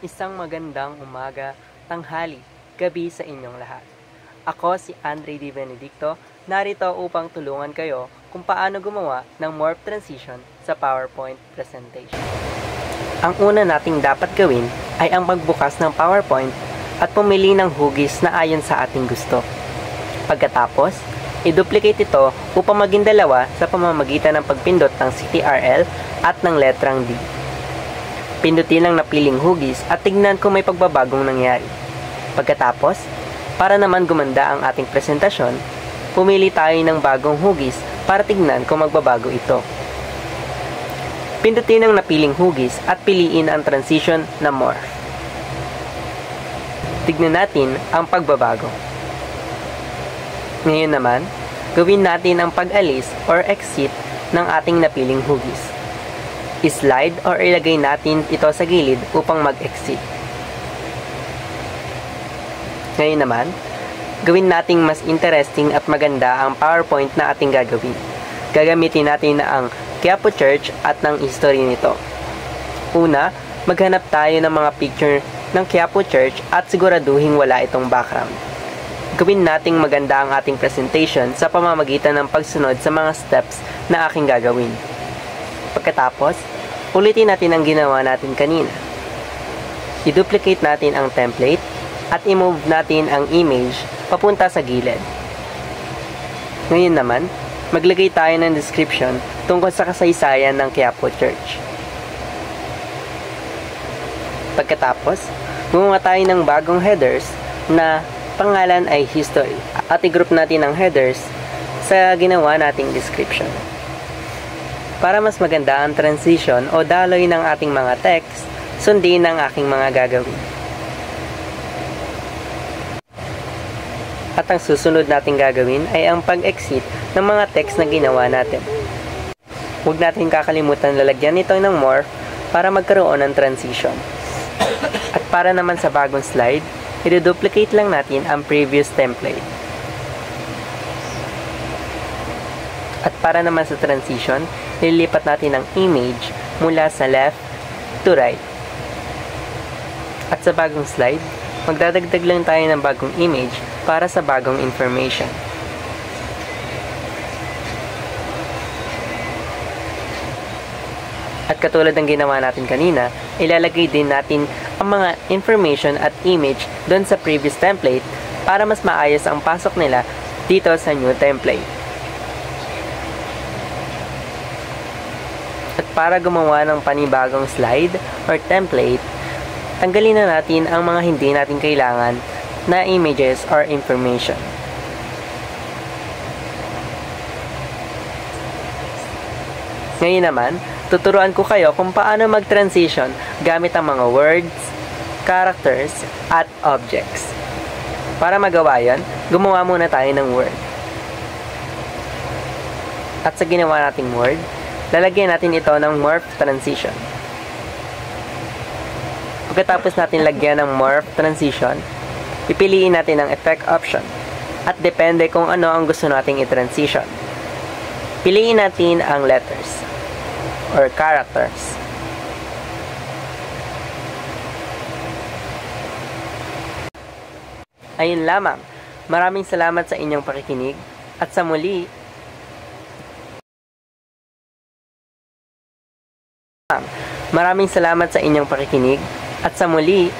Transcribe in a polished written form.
Isang magandang umaga, tanghali, gabi sa inyong lahat. Ako si Andre Di Benedicto, narito upang tulungan kayo kung paano gumawa ng morph transition sa PowerPoint presentation. Ang una nating dapat gawin ay ang magbukas ng PowerPoint at pumili ng hugis na ayon sa ating gusto. Pagkatapos, i-duplicate ito upang maging dalawa sa pamamagitan ng pagpindot ng CTRL at ng letrang D. Pindutin ang napiling hugis at tignan kung may pagbabagong nangyari. Pagkatapos, para naman gumanda ang ating presentasyon, pumili tayo ng bagong hugis para tignan kung magbabago ito. Pindutin ang napiling hugis at piliin ang transition na morph. Tignan natin ang pagbabago. Ngayon naman, gawin natin ang pag-alis or exit ng ating napiling hugis. I-slide or ilagay natin ito sa gilid upang mag-exit. Ngayon naman, gawin nating mas interesting at maganda ang PowerPoint na ating gagawin. Gagamitin natin na ang Quiapo Church at ng history nito. Una, maghanap tayo ng mga picture ng Quiapo Church at siguraduhin wala itong background. Gawin nating maganda ang ating presentation sa pamamagitan ng pagsunod sa mga steps na aking gagawin. Pagkatapos, ulitin natin ang ginawa natin kanina. I-duplicate natin ang template at i-move natin ang image papunta sa gilid. Ngayon naman, maglagay tayo ng description tungkol sa kasaysayan ng Quiapo Church. Pagkatapos, gumawa tayo ng bagong headers na pangalan ay history at i-group natin ang headers sa ginawa nating description. Para mas maganda ang transition o daloy ng ating mga text, sundin ang aking mga gagawin. At ang susunod nating gagawin ay ang pag-exit ng mga text na ginawa natin. Huwag natin kakalimutan lalagyan ito ng morph para magkaroon ng transition. At para naman sa bagong slide, i-duplicate lang natin ang previous template. At para naman sa transition, nililipat natin ang image mula sa left to right. At sa bagong slide, magdadagdag lang tayo ng bagong image para sa bagong information. At katulad ng ginawa natin kanina, ilalagay din natin ang mga information at image doon sa previous template para mas maayos ang pasok nila dito sa new template. At para gumawa ng panibagong slide or template, tanggalin na natin ang mga hindi natin kailangan na images or information. Ngayon naman, tuturuan ko kayo kung paano mag-transition gamit ang mga words, characters, at objects. Para magawa yan, gumawa muna tayo ng word. At sa ginawa nating word, lalagyan natin ito ng morph transition. Pagkatapos natin lagyan ng morph transition, pipiliin natin ang effect option at depende kung ano ang gusto nating i-transition. Piliin natin ang letters or characters. Ayun lamang. Maraming salamat sa inyong pakikinig at sa muli. Maraming salamat sa inyong pakikinig at sa muli